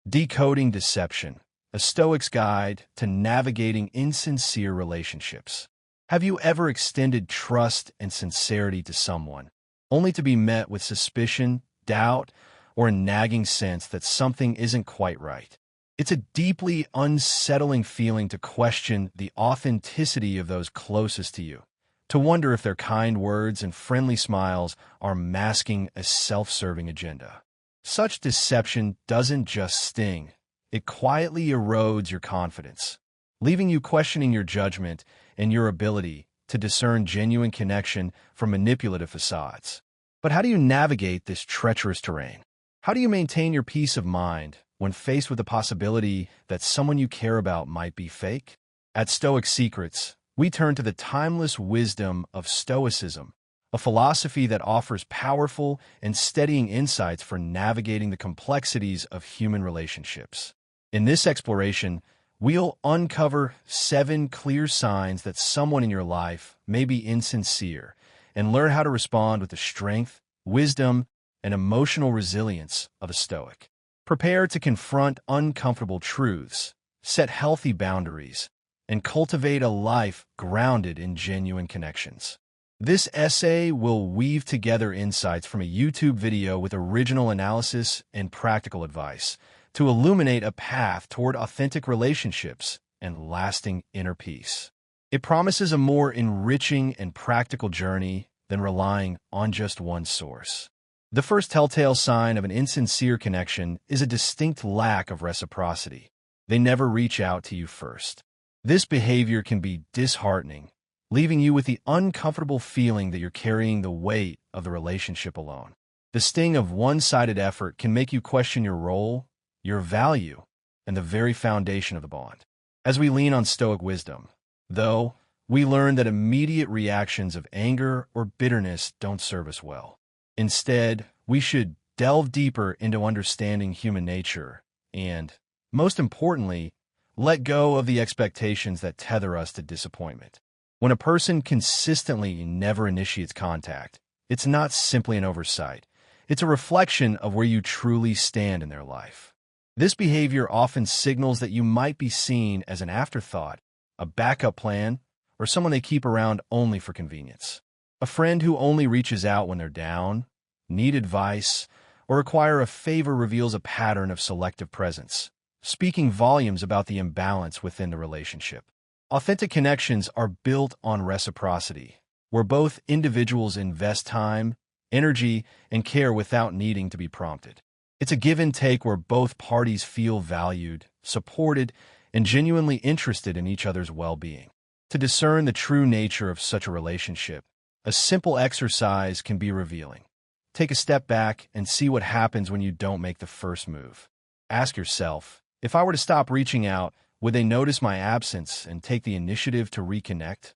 Decoding Deception, a Stoic's Guide to Navigating Insincere Relationships. Have you ever extended trust and sincerity to someone, only to be met with suspicion, doubt, or a nagging sense that something isn't quite right? It's a deeply unsettling feeling to question the authenticity of those closest to you, to wonder if their kind words and friendly smiles are masking a self-serving agenda. Such deception doesn't just sting, it quietly erodes your confidence, leaving you questioning your judgment and your ability to discern genuine connection from manipulative facades. But how do you navigate this treacherous terrain? How do you maintain your peace of mind when faced with the possibility that someone you care about might be fake? At Stoic Secrets, we turn to the timeless wisdom of Stoicism, a philosophy that offers powerful and steadying insights for navigating the complexities of human relationships. In this exploration, we'll uncover 7 clear signs that someone in your life may be insincere and learn how to respond with the strength, wisdom, and emotional resilience of a Stoic. Prepare to confront uncomfortable truths, set healthy boundaries, and cultivate a life grounded in genuine connections. This essay will weave together insights from a YouTube video with original analysis and practical advice to illuminate a path toward authentic relationships and lasting inner peace. It promises a more enriching and practical journey than relying on just one source. The first telltale sign of an insincere connection is a distinct lack of reciprocity. They never reach out to you first. This behavior can be disheartening, leaving you with the uncomfortable feeling that you're carrying the weight of the relationship alone. The sting of one-sided effort can make you question your role, your value, and the very foundation of the bond. As we lean on Stoic wisdom, though, we learn that immediate reactions of anger or bitterness don't serve us well. Instead, we should delve deeper into understanding human nature and, most importantly, let go of the expectations that tether us to disappointment. When a person consistently never initiates contact, it's not simply an oversight. It's a reflection of where you truly stand in their life. This behavior often signals that you might be seen as an afterthought, a backup plan, or someone they keep around only for convenience. A friend who only reaches out when they're down, need advice, or require a favor reveals a pattern of selective presence, speaking volumes about the imbalance within the relationship. Authentic connections are built on reciprocity, where both individuals invest time, energy, and care without needing to be prompted. It's a give and take where both parties feel valued, supported, and genuinely interested in each other's well-being. To discern the true nature of such a relationship, a simple exercise can be revealing. Take a step back and see what happens when you don't make the first move. Ask yourself, if I were to stop reaching out, would they notice my absence and take the initiative to reconnect?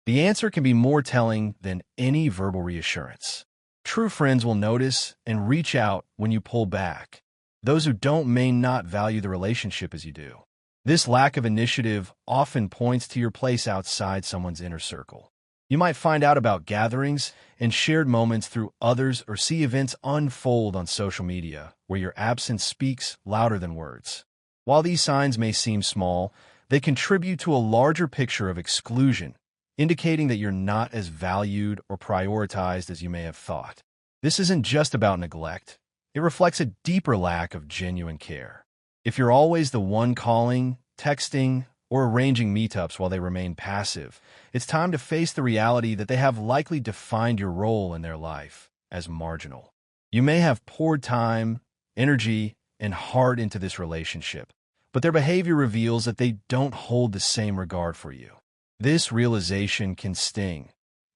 The answer can be more telling than any verbal reassurance. True friends will notice and reach out when you pull back. Those who don't may not value the relationship as you do. This lack of initiative often points to your place outside someone's inner circle. You might find out about gatherings and shared moments through others or see events unfold on social media where your absence speaks louder than words. While these signs may seem small, they contribute to a larger picture of exclusion, indicating that you're not as valued or prioritized as you may have thought. This isn't just about neglect. It reflects a deeper lack of genuine care. If you're always the one calling, texting, or arranging meetups while they remain passive, it's time to face the reality that they have likely defined your role in their life as marginal. You may have poured time, energy, and heart into this relationship, but their behavior reveals that they don't hold the same regard for you. This realization can sting,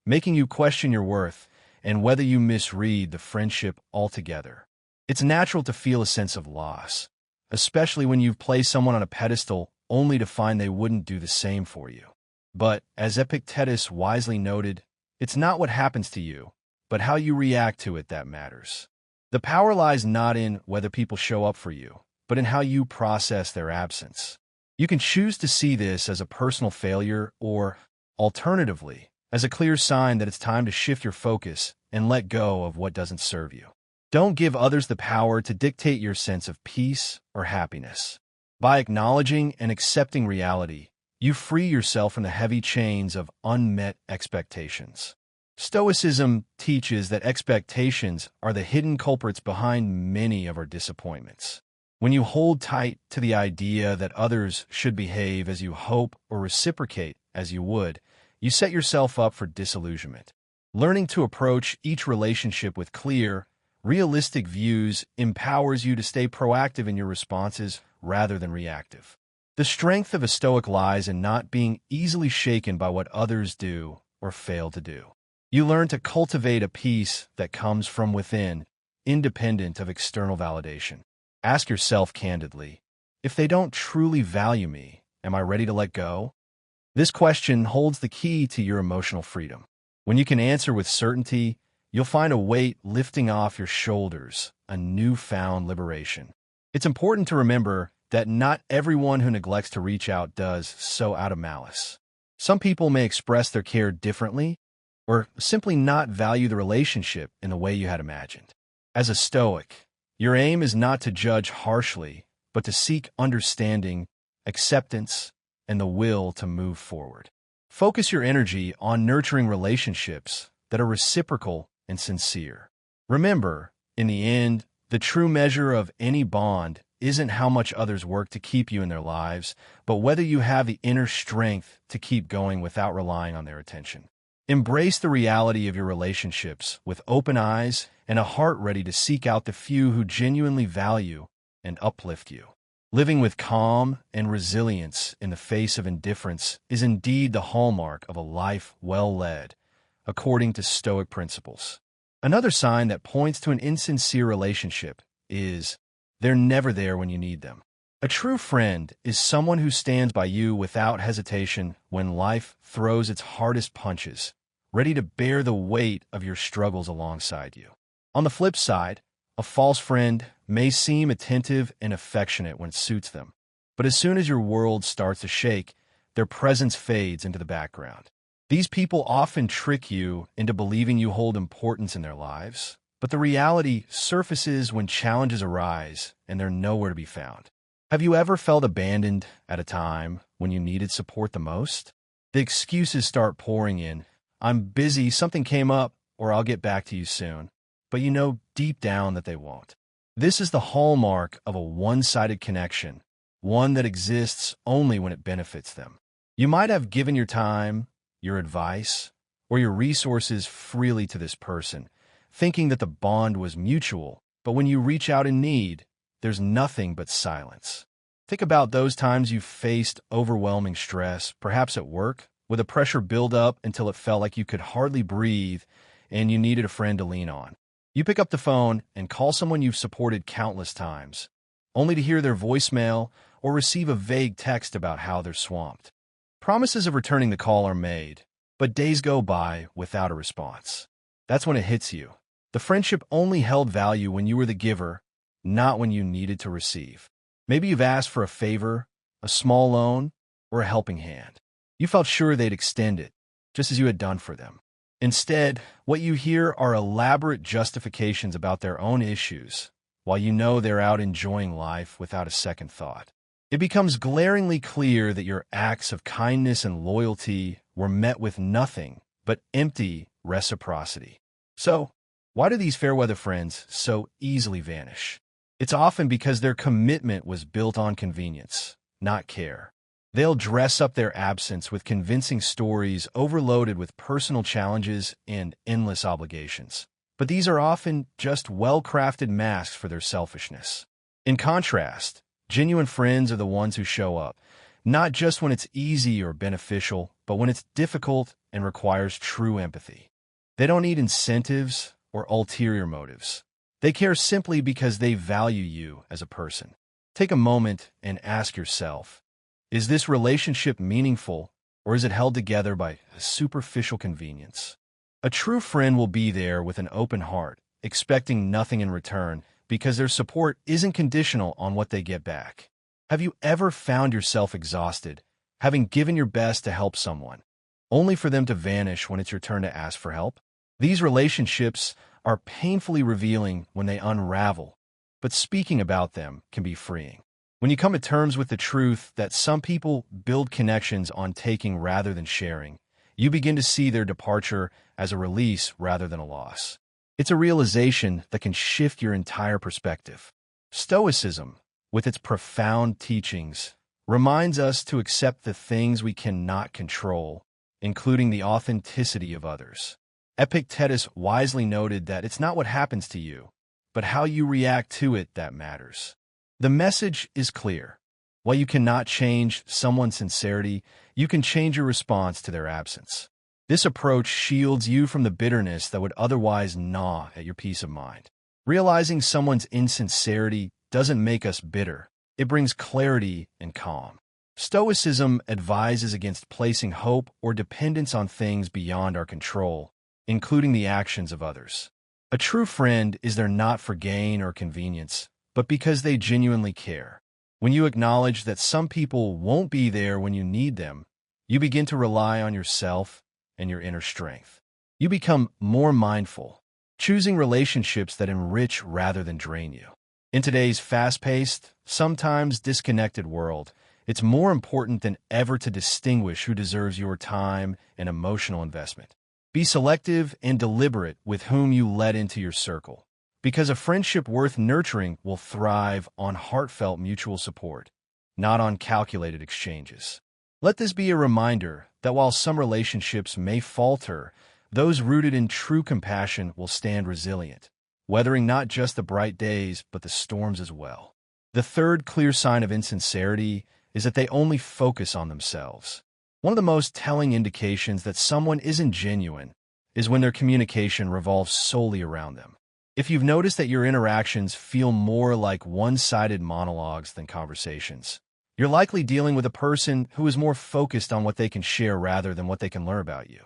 making you question your worth and whether you misread the friendship altogether. It's natural to feel a sense of loss, especially when you've placed someone on a pedestal only to find they wouldn't do the same for you. But, as Epictetus wisely noted, it's not what happens to you, but how you react to it that matters. The power lies not in whether people show up for you, but in how you process their absence. You can choose to see this as a personal failure or, alternatively, as a clear sign that it's time to shift your focus and let go of what doesn't serve you. Don't give others the power to dictate your sense of peace or happiness. By acknowledging and accepting reality, you free yourself from the heavy chains of unmet expectations. Stoicism teaches that expectations are the hidden culprits behind many of our disappointments. When you hold tight to the idea that others should behave as you hope or reciprocate as you would, you set yourself up for disillusionment. Learning to approach each relationship with clear, realistic views empowers you to stay proactive in your responses rather than reactive. The strength of a Stoic lies in not being easily shaken by what others do or fail to do. You learn to cultivate a peace that comes from within, independent of external validation. Ask yourself candidly, if they don't truly value me, am I ready to let go? This question holds the key to your emotional freedom. When you can answer with certainty, you'll find a weight lifting off your shoulders, a newfound liberation. It's important to remember that not everyone who neglects to reach out does so out of malice. Some people may express their care differently, or simply not value the relationship in the way you had imagined. As a Stoic, your aim is not to judge harshly, but to seek understanding, acceptance, and the will to move forward. Focus your energy on nurturing relationships that are reciprocal and sincere. Remember, in the end, the true measure of any bond isn't how much others work to keep you in their lives, but whether you have the inner strength to keep going without relying on their attention. Embrace the reality of your relationships with open eyes and a heart ready to seek out the few who genuinely value and uplift you. Living with calm and resilience in the face of indifference is indeed the hallmark of a life well led, according to Stoic principles. Another sign that points to an insincere relationship is they're never there when you need them. A true friend is someone who stands by you without hesitation when life throws its hardest punches, ready to bear the weight of your struggles alongside you. On the flip side, a false friend may seem attentive and affectionate when it suits them, but as soon as your world starts to shake, their presence fades into the background. These people often trick you into believing you hold importance in their lives, but the reality surfaces when challenges arise and they're nowhere to be found. Have you ever felt abandoned at a time when you needed support the most? The excuses start pouring in. I'm busy, something came up, or I'll get back to you soon. But you know deep down that they won't. This is the hallmark of a one-sided connection, one that exists only when it benefits them. You might have given your time, your advice, or your resources freely to this person, thinking that the bond was mutual, but when you reach out in need, there's nothing but silence. Think about those times you faced overwhelming stress, perhaps at work, with the pressure build up until it felt like you could hardly breathe and you needed a friend to lean on. You pick up the phone and call someone you've supported countless times, only to hear their voicemail or receive a vague text about how they're swamped. Promises of returning the call are made, but days go by without a response. That's when it hits you. The friendship only held value when you were the giver, not when you needed to receive. Maybe you've asked for a favor, a small loan, or a helping hand. You felt sure they'd extend it, just as you had done for them. Instead, what you hear are elaborate justifications about their own issues, while you know they're out enjoying life without a second thought. It becomes glaringly clear that your acts of kindness and loyalty were met with nothing but empty reciprocity. So, why do these fair-weather friends so easily vanish? It's often because their commitment was built on convenience, not care. They'll dress up their absence with convincing stories overloaded with personal challenges and endless obligations. But these are often just well-crafted masks for their selfishness. In contrast, genuine friends are the ones who show up, not just when it's easy or beneficial, but when it's difficult and requires true empathy. They don't need incentives or ulterior motives. They care simply because they value you as a person. Take a moment and ask yourself, is this relationship meaningful, or is it held together by a superficial convenience? A true friend will be there with an open heart, expecting nothing in return, because their support isn't conditional on what they get back. Have you ever found yourself exhausted, having given your best to help someone, only for them to vanish when it's your turn to ask for help? These relationships are painfully revealing when they unravel, but speaking about them can be freeing. When you come to terms with the truth that some people build connections on taking rather than sharing, you begin to see their departure as a release rather than a loss. It's a realization that can shift your entire perspective. Stoicism, with its profound teachings, reminds us to accept the things we cannot control, including the authenticity of others. Epictetus wisely noted that it's not what happens to you, but how you react to it that matters. The message is clear. While you cannot change someone's sincerity, you can change your response to their absence. This approach shields you from the bitterness that would otherwise gnaw at your peace of mind. Realizing someone's insincerity doesn't make us bitter. It brings clarity and calm. Stoicism advises against placing hope or dependence on things beyond our control, including the actions of others. A true friend is there not for gain or convenience, but because they genuinely care. When you acknowledge that some people won't be there when you need them, you begin to rely on yourself and your inner strength. You become more mindful, choosing relationships that enrich rather than drain you. In today's fast-paced, sometimes disconnected world, it's more important than ever to distinguish who deserves your time and emotional investment. Be selective and deliberate with whom you let into your circle, because a friendship worth nurturing will thrive on heartfelt mutual support, not on calculated exchanges. Let this be a reminder that while some relationships may falter, those rooted in true compassion will stand resilient, weathering not just the bright days, but the storms as well. The third clear sign of insincerity is that they only focus on themselves. One of the most telling indications that someone isn't genuine is when their communication revolves solely around them. If you've noticed that your interactions feel more like one-sided monologues than conversations, you're likely dealing with a person who is more focused on what they can share rather than what they can learn about you.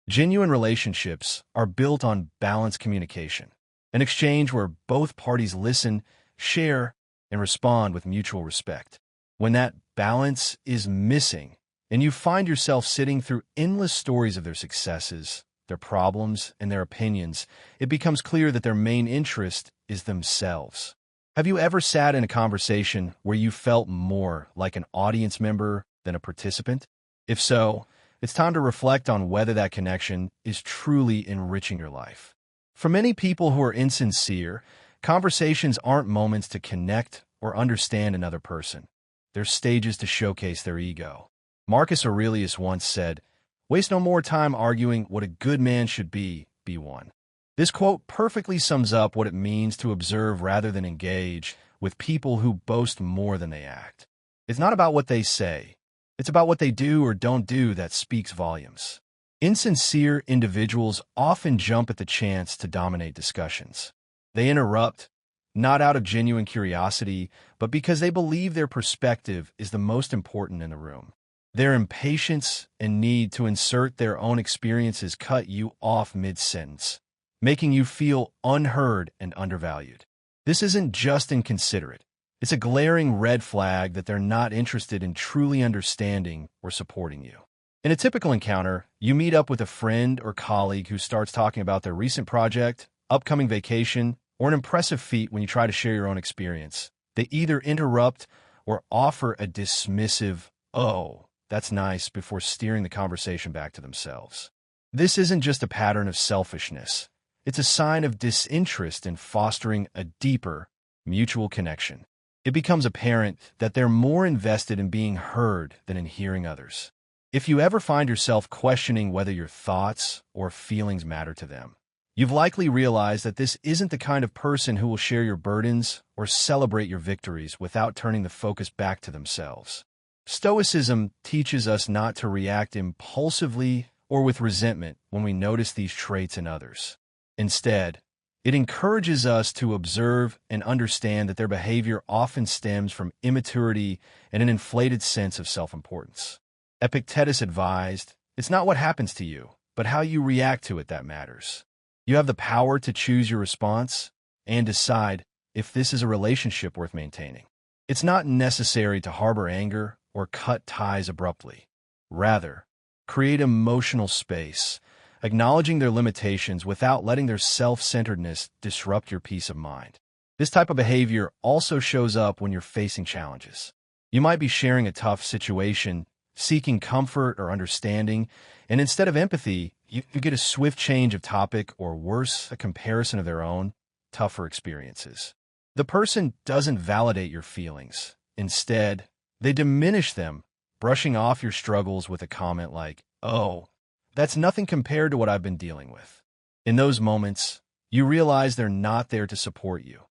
Genuine relationships are built on balanced communication, an exchange where both parties listen, share, and respond with mutual respect. When that balance is missing, and you find yourself sitting through endless stories of their successes, their problems, and their opinions, it becomes clear that their main interest is themselves. Have you ever sat in a conversation where you felt more like an audience member than a participant? If so, it's time to reflect on whether that connection is truly enriching your life. For many people who are insincere, conversations aren't moments to connect or understand another person. They're stages to showcase their ego. Marcus Aurelius once said, "Waste no more time arguing what a good man should be one." This quote perfectly sums up what it means to observe rather than engage with people who boast more than they act. It's not about what they say. It's about what they do or don't do that speaks volumes. Insincere individuals often jump at the chance to dominate discussions. They interrupt, not out of genuine curiosity, but because they believe their perspective is the most important in the room. Their impatience and need to insert their own experiences cut you off mid-sentence, making you feel unheard and undervalued. This isn't just inconsiderate. It's a glaring red flag that they're not interested in truly understanding or supporting you. In a typical encounter, you meet up with a friend or colleague who starts talking about their recent project, upcoming vacation, or an impressive feat. When you try to share your own experience, they either interrupt or offer a dismissive, "Oh, that's nice," before steering the conversation back to themselves. This isn't just a pattern of selfishness. It's a sign of disinterest in fostering a deeper, mutual connection. It becomes apparent that they're more invested in being heard than in hearing others. If you ever find yourself questioning whether your thoughts or feelings matter to them, you've likely realized that this isn't the kind of person who will share your burdens or celebrate your victories without turning the focus back to themselves. Stoicism teaches us not to react impulsively or with resentment when we notice these traits in others. Instead, it encourages us to observe and understand that their behavior often stems from immaturity and an inflated sense of self-importance. Epictetus advised, "It's not what happens to you, but how you react to it that matters." You have the power to choose your response and decide if this is a relationship worth maintaining. It's not necessary to harbor anger or cut ties abruptly. Rather, create emotional space, acknowledging their limitations without letting their self-centeredness disrupt your peace of mind. This type of behavior also shows up when you're facing challenges. You might be sharing a tough situation, seeking comfort or understanding, and instead of empathy, you get a swift change of topic or worse, a comparison of their own, tougher experiences. The person doesn't validate your feelings. Instead, they diminish them, brushing off your struggles with a comment like, "Oh, that's nothing compared to what I've been dealing with." In those moments, you realize they're not there to support you.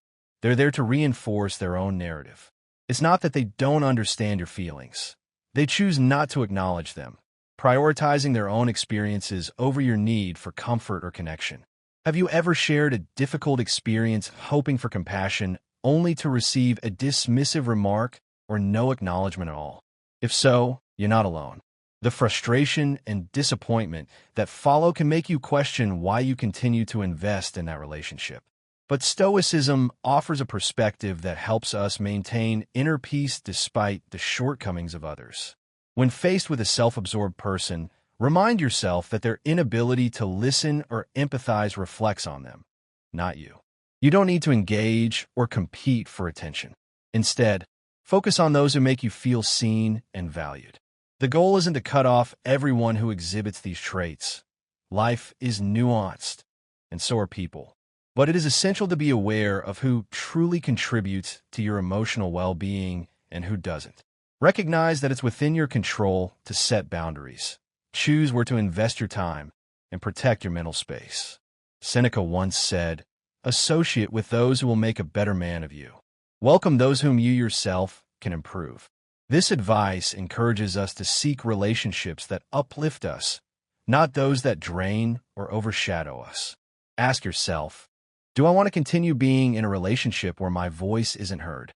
They're there to reinforce their own narrative. It's not that they don't understand your feelings. They choose not to acknowledge them, prioritizing their own experiences over your need for comfort or connection. Have you ever shared a difficult experience hoping for compassion only to receive a dismissive remark or no acknowledgement at all? If so, you're not alone. The frustration and disappointment that follow can make you question why you continue to invest in that relationship. But Stoicism offers a perspective that helps us maintain inner peace despite the shortcomings of others. When faced with a self-absorbed person, remind yourself that their inability to listen or empathize reflects on them, not you. You don't need to engage or compete for attention. Instead, focus on those who make you feel seen and valued. The goal isn't to cut off everyone who exhibits these traits. Life is nuanced, and so are people. But it is essential to be aware of who truly contributes to your emotional well-being and who doesn't. Recognize that it's within your control to set boundaries. Choose where to invest your time and protect your mental space. Seneca once said, "Associate with those who will make a better man of you. Welcome those whom you yourself can improve." This advice encourages us to seek relationships that uplift us, not those that drain or overshadow us. Ask yourself, do I want to continue being in a relationship where my voice isn't heard?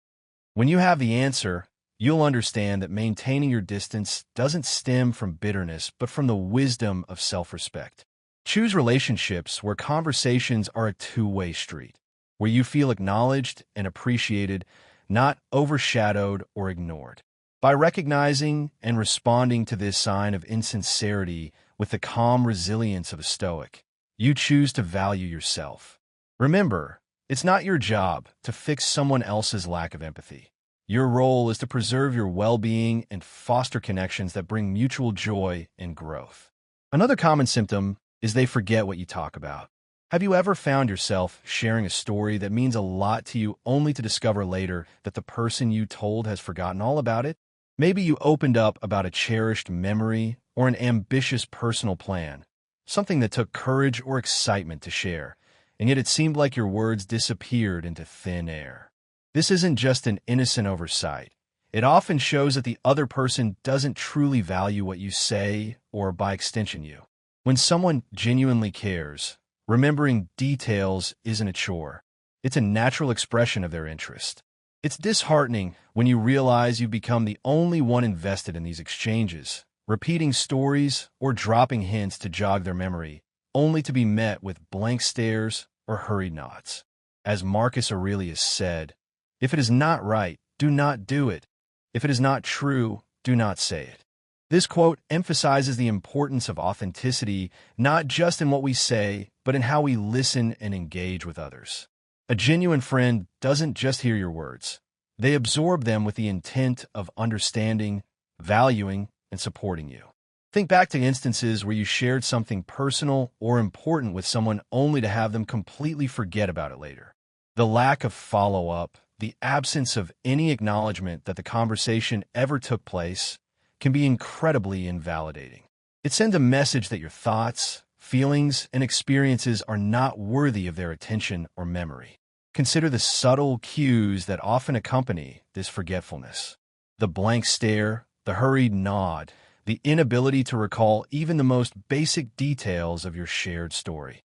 When you have the answer, you'll understand that maintaining your distance doesn't stem from bitterness, but from the wisdom of self-respect. Choose relationships where conversations are a two-way street, where you feel acknowledged and appreciated, not overshadowed or ignored. By recognizing and responding to this sign of insincerity with the calm resilience of a Stoic, you choose to value yourself. Remember, it's not your job to fix someone else's lack of empathy. Your role is to preserve your well-being and foster connections that bring mutual joy and growth. Another common symptom is they forget what you talk about. Have you ever found yourself sharing a story that means a lot to you only to discover later that the person you told has forgotten all about it? Maybe you opened up about a cherished memory or an ambitious personal plan, something that took courage or excitement to share, and yet it seemed like your words disappeared into thin air. This isn't just an innocent oversight. It often shows that the other person doesn't truly value what you say or, by extension, you. When someone genuinely cares, remembering details isn't a chore. It's a natural expression of their interest. It's disheartening when you realize you've become the only one invested in these exchanges, repeating stories or dropping hints to jog their memory, only to be met with blank stares or hurried nods. As Marcus Aurelius said, "If it is not right, do not do it. If it is not true, do not say it." This quote emphasizes the importance of authenticity, not just in what we say, but in how we listen and engage with others. A genuine friend doesn't just hear your words. They absorb them with the intent of understanding, valuing, and supporting you. Think back to instances where you shared something personal or important with someone only to have them completely forget about it later. The lack of follow-up, the absence of any acknowledgement that the conversation ever took place, can be incredibly invalidating. It sends a message that your thoughts, feelings, and experiences are not worthy of their attention or memory. Consider the subtle cues that often accompany this forgetfulness. The blank stare, the hurried nod, the inability to recall even the most basic details of your shared story.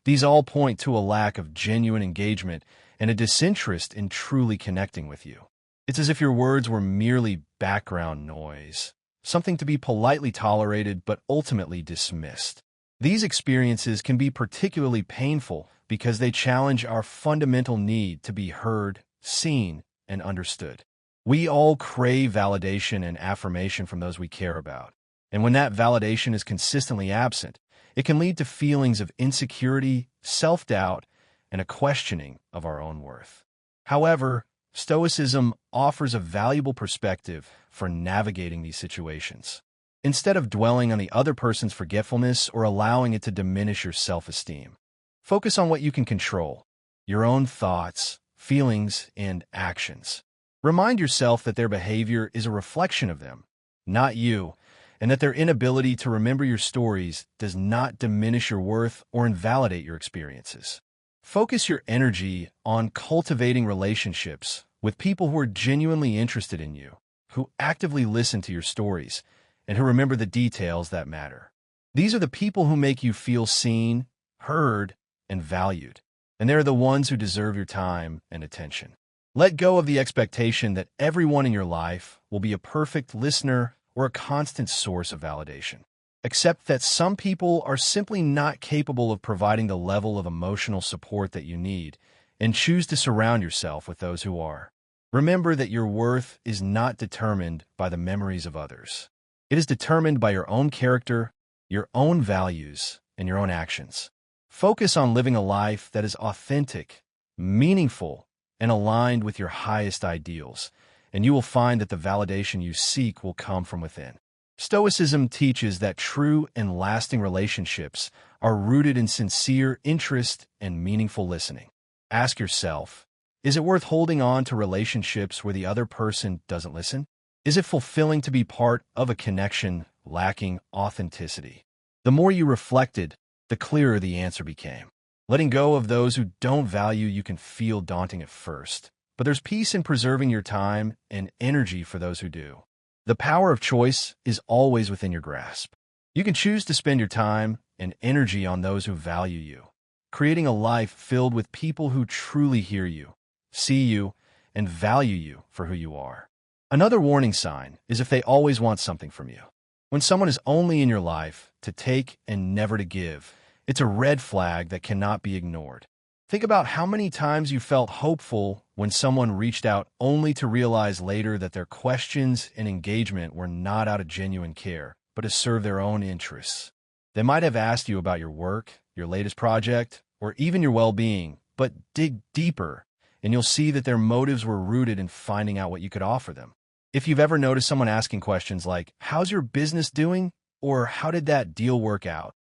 These all point to a lack of genuine engagement and a disinterest in truly connecting with you. It's as if your words were merely background noise, something to be politely tolerated but ultimately dismissed. These experiences can be particularly painful because they challenge our fundamental need to be heard, seen, and understood. We all crave validation and affirmation from those we care about. And when that validation is consistently absent, It can lead to feelings of insecurity, self-doubt, and a questioning of our own worth. However, Stoicism offers a valuable perspective for navigating these situations. Instead of dwelling on the other person's forgetfulness or allowing it to diminish your self-esteem, focus on what you can control: your own thoughts, feelings, and actions. Remind yourself that their behavior is a reflection of them, not you, and that their inability to remember your stories does not diminish your worth or invalidate your experiences. Focus your energy on cultivating relationships with people who are genuinely interested in you, who actively listen to your stories, and who remember the details that matter. These are the people who make you feel seen, heard, and valued, and they're the ones who deserve your time and attention. Let go of the expectation that everyone in your life will be a perfect listener or a constant source of validation. Accept that some people are simply not capable of providing the level of emotional support that you need, and choose to surround yourself with those who are. Remember that your worth is not determined by the memories of others. It is determined by your own character, your own values, and your own actions. Focus on living a life that is authentic, meaningful, and aligned with your highest ideals, and you will find that the validation you seek will come from within. Stoicism teaches that true and lasting relationships are rooted in sincere interest and meaningful listening. Ask yourself, is it worth holding on to relationships where the other person doesn't listen? Is it fulfilling to be part of a connection lacking authenticity? The more you reflected, the clearer the answer became. Letting go of those who don't value you can feel daunting at first, but there's peace in preserving your time and energy for those who do. The power of choice is always within your grasp. You can choose to spend your time and energy on those who value you, creating a life filled with people who truly hear you, see you, and value you for who you are. Another warning sign is if they always want something from you. When someone is only in your life to take and never to give, it's a red flag that cannot be ignored. Think about how many times you felt hopeful when someone reached out only to realize later that their questions and engagement were not out of genuine care, but to serve their own interests. They might have asked you about your work, your latest project, or even your well-being, but dig deeper, and you'll see that their motives were rooted in finding out what you could offer them. If you've ever noticed someone asking questions like, "How's your business doing?" or "How did that deal work out?"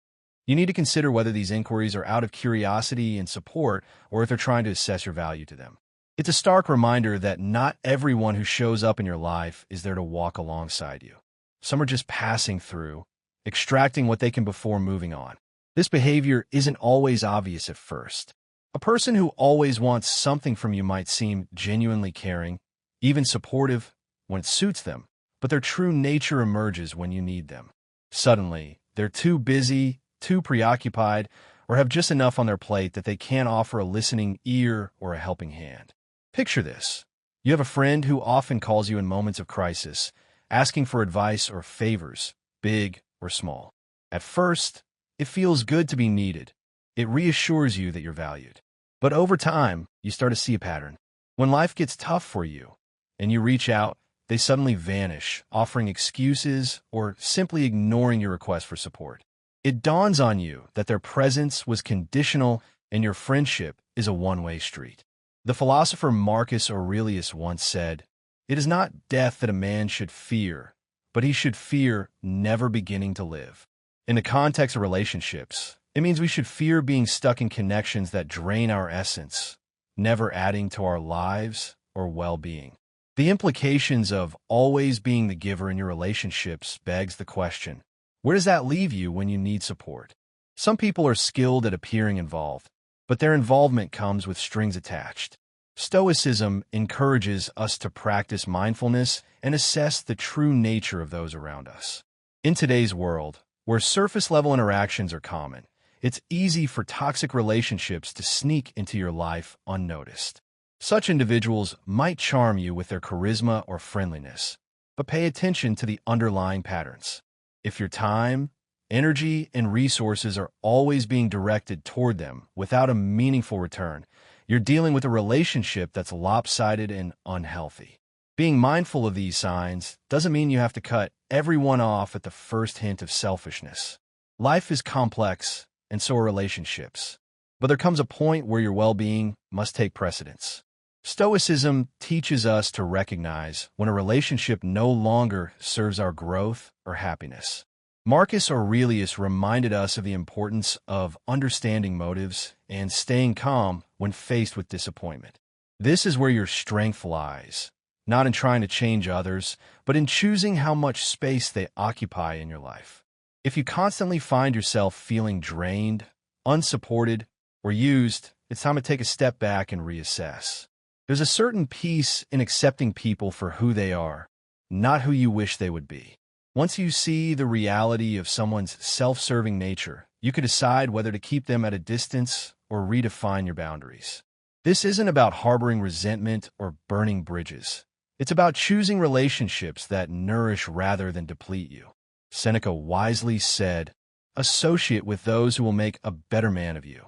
you need to consider whether these inquiries are out of curiosity and support or if they're trying to assess your value to them. It's a stark reminder that not everyone who shows up in your life is there to walk alongside you. Some are just passing through, extracting what they can before moving on. This behavior isn't always obvious at first. A person who always wants something from you might seem genuinely caring, even supportive when it suits them, but their true nature emerges when you need them. Suddenly, they're too busy, too preoccupied, or have just enough on their plate that they can't offer a listening ear or a helping hand. Picture this. You have a friend who often calls you in moments of crisis, asking for advice or favors, big or small. At first, it feels good to be needed. It reassures you that you're valued. But over time, you start to see a pattern. When life gets tough for you and you reach out, they suddenly vanish, offering excuses or simply ignoring your request for support. It dawns on you that their presence was conditional and your friendship is a one-way street. The philosopher Marcus Aurelius once said, "It is not death that a man should fear, but he should fear never beginning to live." In the context of relationships, it means we should fear being stuck in connections that drain our essence, never adding to our lives or well-being. The implications of always being the giver in your relationships begs the question, where does that leave you when you need support? Some people are skilled at appearing involved, but their involvement comes with strings attached. Stoicism encourages us to practice mindfulness and assess the true nature of those around us. In today's world, where surface-level interactions are common, it's easy for toxic relationships to sneak into your life unnoticed. Such individuals might charm you with their charisma or friendliness, but pay attention to the underlying patterns. If your time, energy, and resources are always being directed toward them without a meaningful return, you're dealing with a relationship that's lopsided and unhealthy. Being mindful of these signs doesn't mean you have to cut everyone off at the first hint of selfishness. Life is complex, and so are relationships. But there comes a point where your well-being must take precedence. Stoicism teaches us to recognize when a relationship no longer serves our growth or happiness. Marcus Aurelius reminded us of the importance of understanding motives and staying calm when faced with disappointment. This is where your strength lies, not in trying to change others, but in choosing how much space they occupy in your life. If you constantly find yourself feeling drained, unsupported, or used, it's time to take a step back and reassess. There's a certain peace in accepting people for who they are, not who you wish they would be. Once you see the reality of someone's self-serving nature, you can decide whether to keep them at a distance or redefine your boundaries. This isn't about harboring resentment or burning bridges. It's about choosing relationships that nourish rather than deplete you. Seneca wisely said, "Associate with those who will make a better man of you."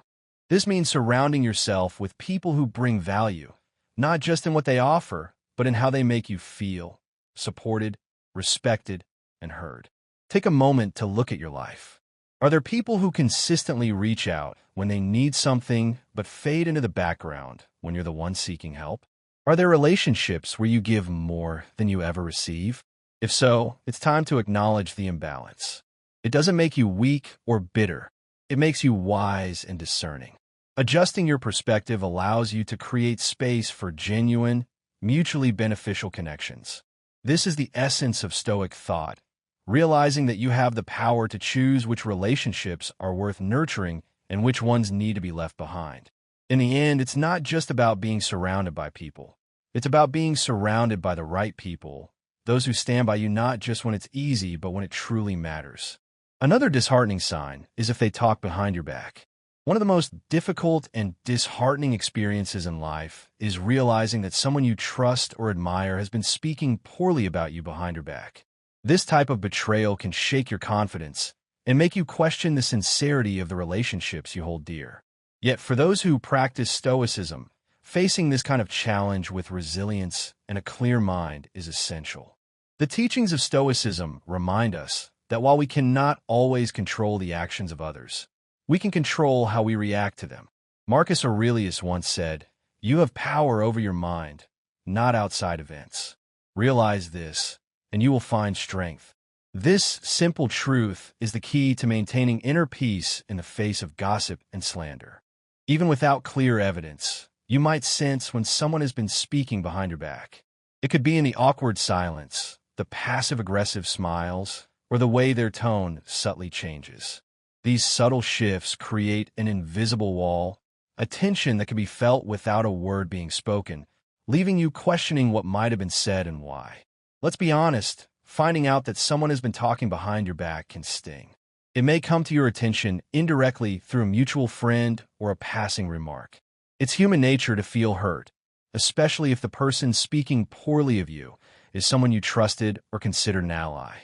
This means surrounding yourself with people who bring value, not just in what they offer, but in how they make you feel, supported, respected, and heard. Take a moment to look at your life. Are there people who consistently reach out when they need something but fade into the background when you're the one seeking help? Are there relationships where you give more than you ever receive? If so, it's time to acknowledge the imbalance. It doesn't make you weak or bitter. It makes you wise and discerning. Adjusting your perspective allows you to create space for genuine, mutually beneficial connections. This is the essence of Stoic thought, realizing that you have the power to choose which relationships are worth nurturing and which ones need to be left behind. In the end, it's not just about being surrounded by people. It's about being surrounded by the right people, those who stand by you not just when it's easy, but when it truly matters. Another disheartening sign is if they talk behind your back. One of the most difficult and disheartening experiences in life is realizing that someone you trust or admire has been speaking poorly about you behind your back. This type of betrayal can shake your confidence and make you question the sincerity of the relationships you hold dear. Yet for those who practice Stoicism, facing this kind of challenge with resilience and a clear mind is essential. The teachings of Stoicism remind us that while we cannot always control the actions of others, we can control how we react to them. Marcus Aurelius once said, "You have power over your mind, not outside events. Realize this, and you will find strength." This simple truth is the key to maintaining inner peace in the face of gossip and slander. Even without clear evidence, you might sense when someone has been speaking behind your back. It could be in the awkward silence, the passive-aggressive smiles, or the way their tone subtly changes. These subtle shifts create an invisible wall, a tension that can be felt without a word being spoken, leaving you questioning what might have been said and why. Let's be honest, finding out that someone has been talking behind your back can sting. It may come to your attention indirectly through a mutual friend or a passing remark. It's human nature to feel hurt, especially if the person speaking poorly of you is someone you trusted or considered an ally.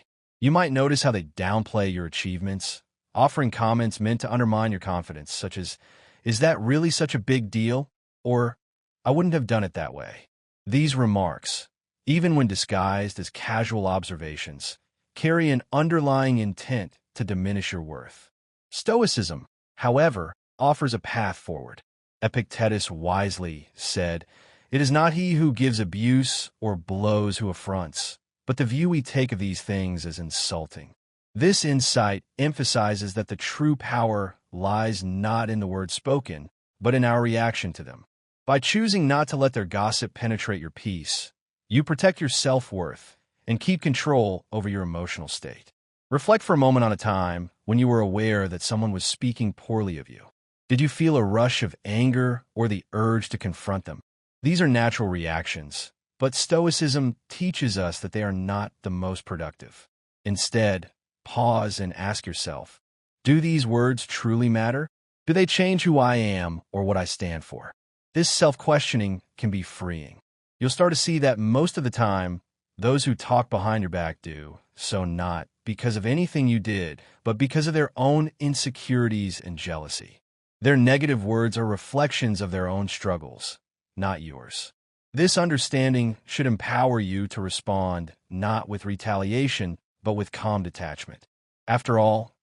You might notice how they downplay your achievements, offering comments meant to undermine your confidence, such as, "Is that really such a big deal?" Or, "I wouldn't have done it that way." These remarks, even when disguised as casual observations, carry an underlying intent to diminish your worth. Stoicism, however, offers a path forward. Epictetus wisely said, "It is not he who gives abuse or blows who affronts, but the view we take of these things is insulting." This insight emphasizes that the true power lies not in the words spoken, but in our reaction to them. By choosing not to let their gossip penetrate your peace, you protect your self-worth and keep control over your emotional state. Reflect for a moment on a time when you were aware that someone was speaking poorly of you. Did you feel a rush of anger or the urge to confront them? These are natural reactions, but Stoicism teaches us that they are not the most productive. Instead, pause and ask yourself, do these words truly matter? Do they change who I am or what I stand for? This self-questioning can be freeing. You'll start to see that most of the time, those who talk behind your back do so not because of anything you did, but because of their own insecurities and jealousy. Their negative words are reflections of their own struggles, not yours. This understanding should empower you to respond not with retaliation, but with calm detachment. After all,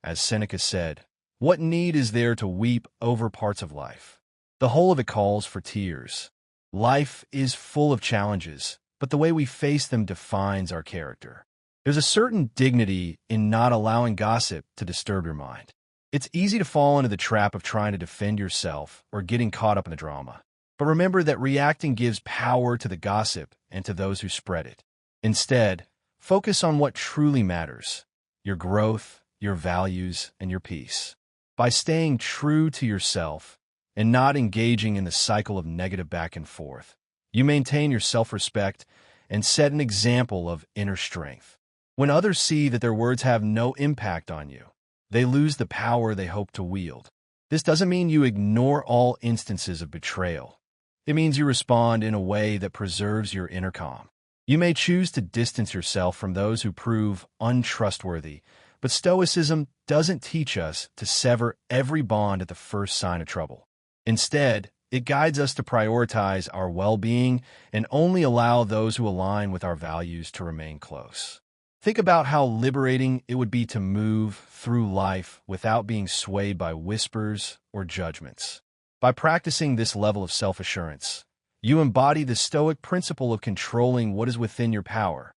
As Seneca said, what need is there to weep over parts of life? The whole of it calls for tears. Life is full of challenges, but the way we face them defines our character. There's a certain dignity in not allowing gossip to disturb your mind. It's easy to fall into the trap of trying to defend yourself or getting caught up in the drama. But remember that reacting gives power to the gossip and to those who spread it. Instead, focus on what truly matters: your growth, your values, and your peace. By staying true to yourself and not engaging in the cycle of negative back and forth, you maintain your self-respect and set an example of inner strength. When others see that their words have no impact on you, they lose the power they hope to wield. This doesn't mean you ignore all instances of betrayal. It means you respond in a way that preserves your inner calm. You may choose to distance yourself from those who prove untrustworthy, but Stoicism doesn't teach us to sever every bond at the first sign of trouble. Instead, it guides us to prioritize our well-being and only allow those who align with our values to remain close. Think about how liberating it would be to move through life without being swayed by whispers or judgments. By practicing this level of self-assurance, you embody the Stoic principle of controlling what is within your power: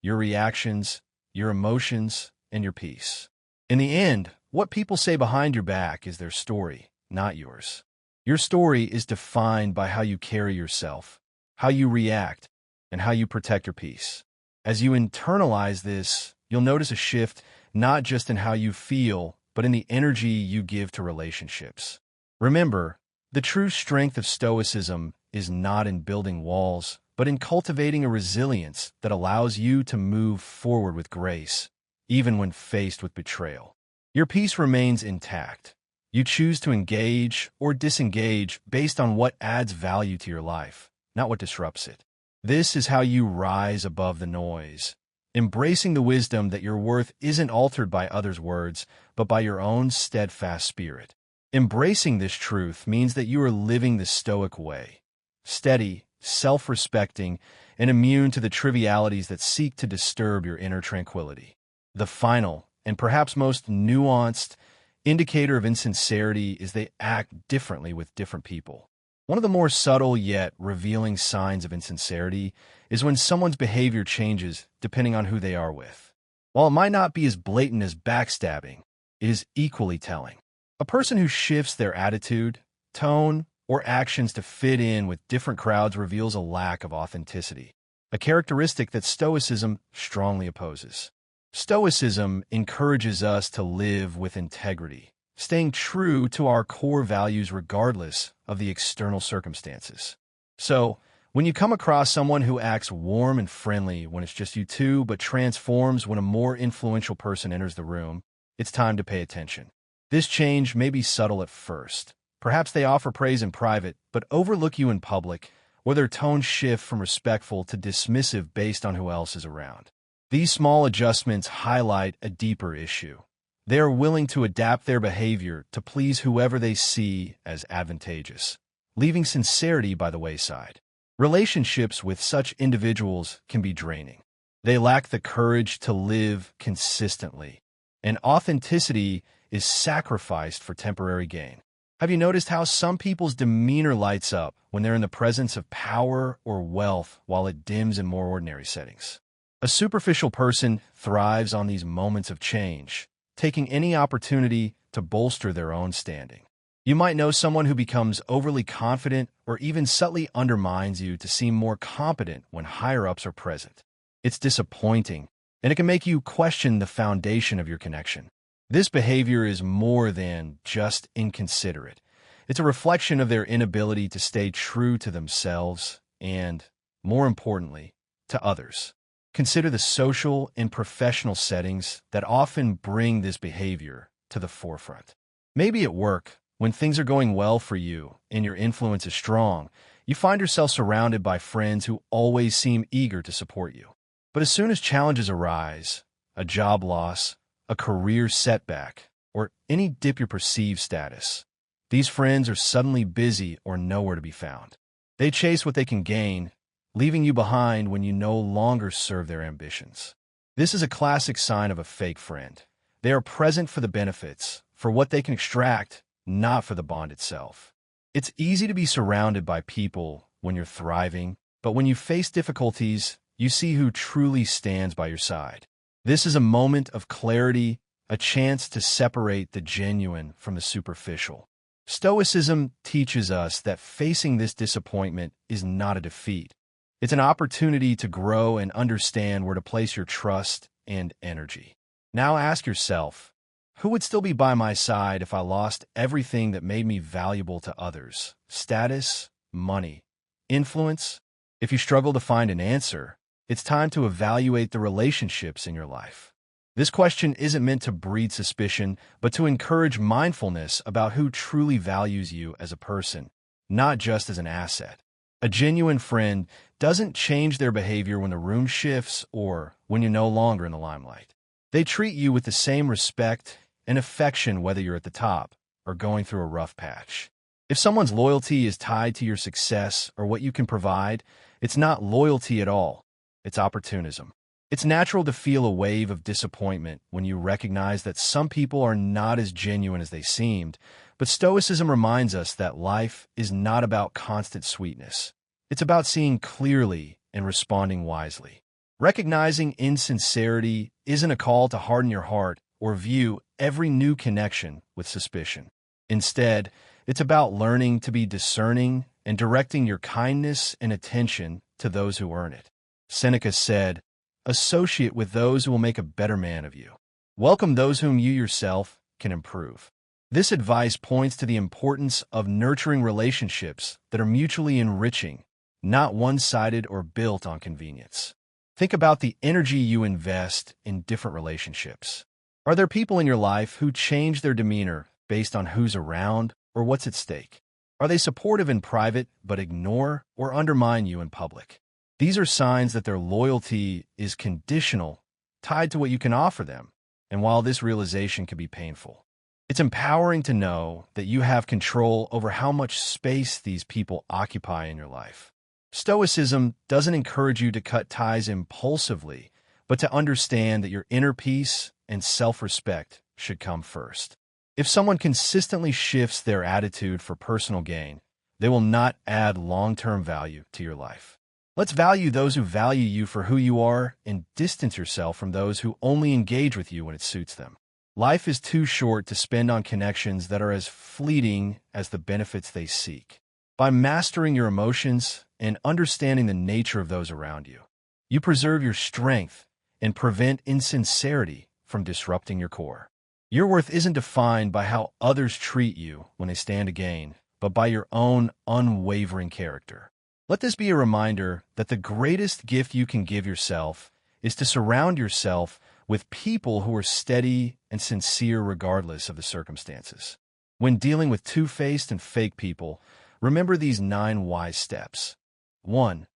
your reactions, your emotions, and your peace. In the end, what people say behind your back is their story, not yours. Your story is defined by how you carry yourself, how you react, and how you protect your peace. As you internalize this, you'll notice a shift not just in how you feel, but in the energy you give to relationships. Remember, the true strength of Stoicism is not in building walls, but in cultivating a resilience that allows you to move forward with grace, even when faced with betrayal. Your peace remains intact. You choose to engage or disengage based on what adds value to your life, not what disrupts it. This is how you rise above the noise, embracing the wisdom that your worth isn't altered by others' words, but by your own steadfast spirit. Embracing this truth means that you are living the Stoic way, steady, self-respecting, and immune to the trivialities that seek to disturb your inner tranquility. The final, and perhaps most nuanced, indicator of insincerity is they act differently with different people. One of the more subtle yet revealing signs of insincerity is when someone's behavior changes depending on who they are with. While it might not be as blatant as backstabbing, it is equally telling. A person who shifts their attitude, tone, or actions to fit in with different crowds reveals a lack of authenticity, a characteristic that Stoicism strongly opposes. Stoicism encourages us to live with integrity, staying true to our core values regardless of the external circumstances. So, when you come across someone who acts warm and friendly when it's just you two, but transforms when a more influential person enters the room, it's time to pay attention. This change may be subtle at first. Perhaps they offer praise in private, but overlook you in public, or their tones shift from respectful to dismissive based on who else is around. These small adjustments highlight a deeper issue. They are willing to adapt their behavior to please whoever they see as advantageous, leaving sincerity by the wayside. Relationships with such individuals can be draining. They lack the courage to live consistently, and authenticity is sacrificed for temporary gain. Have you noticed how some people's demeanor lights up when they're in the presence of power or wealth while it dims in more ordinary settings? A superficial person thrives on these moments of change, taking any opportunity to bolster their own standing. You might know someone who becomes overly confident or even subtly undermines you to seem more competent when higher-ups are present. It's disappointing, and it can make you question the foundation of your connection. This behavior is more than just inconsiderate. It's a reflection of their inability to stay true to themselves and, more importantly, to others. Consider the social and professional settings that often bring this behavior to the forefront. Maybe at work, when things are going well for you and your influence is strong, you find yourself surrounded by friends who always seem eager to support you. But as soon as challenges arise, a job loss, a career setback, or any dip your perceived status, these friends are suddenly busy or nowhere to be found. They chase what they can gain, leaving you behind when you no longer serve their ambitions. This is a classic sign of a fake friend, They are present for the benefits, for what they can extract, not for the bond itself. It's easy to be surrounded by people when you're thriving, but when you face difficulties, you see who truly stands by your side. This is a moment of clarity, a chance to separate the genuine from the superficial. Stoicism teaches us that facing this disappointment is not a defeat. It's an opportunity to grow and understand where to place your trust and energy. Now ask yourself, who would still be by my side if I lost everything that made me valuable to others? Status, money, influence? If you struggle to find an answer, it's time to evaluate the relationships in your life. This question isn't meant to breed suspicion, but to encourage mindfulness about who truly values you as a person, not just as an asset. A genuine friend doesn't change their behavior when the room shifts or when you're no longer in the limelight. They treat you with the same respect and affection whether you're at the top or going through a rough patch. If someone's loyalty is tied to your success or what you can provide, it's not loyalty at all. It's opportunism. It's natural to feel a wave of disappointment when you recognize that some people are not as genuine as they seemed, but Stoicism reminds us that life is not about constant sweetness. It's about seeing clearly and responding wisely. Recognizing insincerity isn't a call to harden your heart or view every new connection with suspicion. Instead, it's about learning to be discerning and directing your kindness and attention to those who earn it. Seneca said, "Associate with those who will make a better man of you. Welcome those whom you yourself can improve." This advice points to the importance of nurturing relationships that are mutually enriching, not one-sided or built on convenience. Think about the energy you invest in different relationships. Are there people in your life who change their demeanor based on who's around or what's at stake? Are they supportive in private but ignore or undermine you in public? These are signs that their loyalty is conditional, tied to what you can offer them. And while this realization can be painful, it's empowering to know that you have control over how much space these people occupy in your life. Stoicism doesn't encourage you to cut ties impulsively, but to understand that your inner peace and self-respect should come first. If someone consistently shifts their attitude for personal gain, they will not add long-term value to your life. Let's value those who value you for who you are and distance yourself from those who only engage with you when it suits them. Life is too short to spend on connections that are as fleeting as the benefits they seek. By mastering your emotions and understanding the nature of those around you, you preserve your strength and prevent insincerity from disrupting your core. Your worth isn't defined by how others treat you when they stand to gain, but by your own unwavering character. Let this be a reminder that the greatest gift you can give yourself is to surround yourself with people who are steady and sincere regardless of the circumstances. When dealing with two-faced and fake people, remember these 9 wise steps. 1.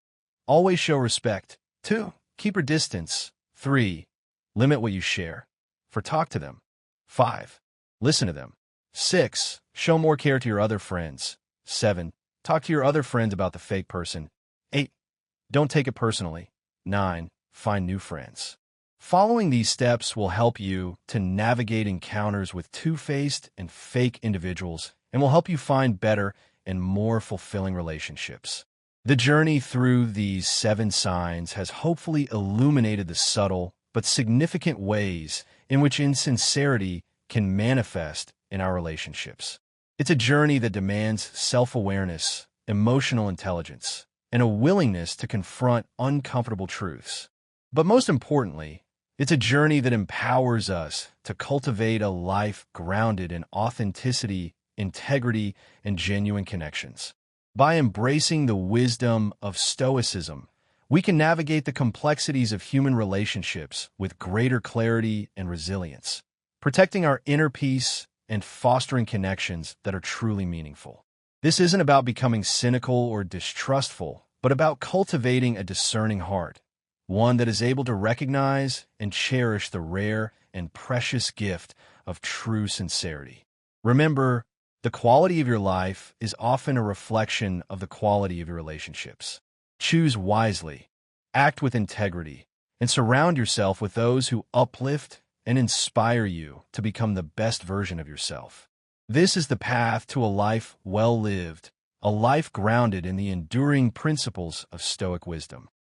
Always show respect. 2. Keep your distance. 3. Limit what you share. 4. Talk to them. 5. Listen to them. 6. Show more care to your other friends. 7. Talk to your other friends about the fake person. 8. Don't take it personally. 9. Find new friends. Following these steps will help you to navigate encounters with two-faced and fake individuals and will help you find better and more fulfilling relationships. The journey through these 7 signs has hopefully illuminated the subtle but significant ways in which insincerity can manifest in our relationships. It's a journey that demands self-awareness, emotional intelligence, and a willingness to confront uncomfortable truths. But most importantly, it's a journey that empowers us to cultivate a life grounded in authenticity, integrity, and genuine connections. By embracing the wisdom of Stoicism, we can navigate the complexities of human relationships with greater clarity and resilience, protecting our inner peace and fostering connections that are truly meaningful. This isn't about becoming cynical or distrustful, but about cultivating a discerning heart, one that is able to recognize and cherish the rare and precious gift of true sincerity. Remember, the quality of your life is often a reflection of the quality of your relationships. Choose wisely, act with integrity, and surround yourself with those who uplift and inspire you to become the best version of yourself. This is the path to a life well lived, a life grounded in the enduring principles of Stoic wisdom.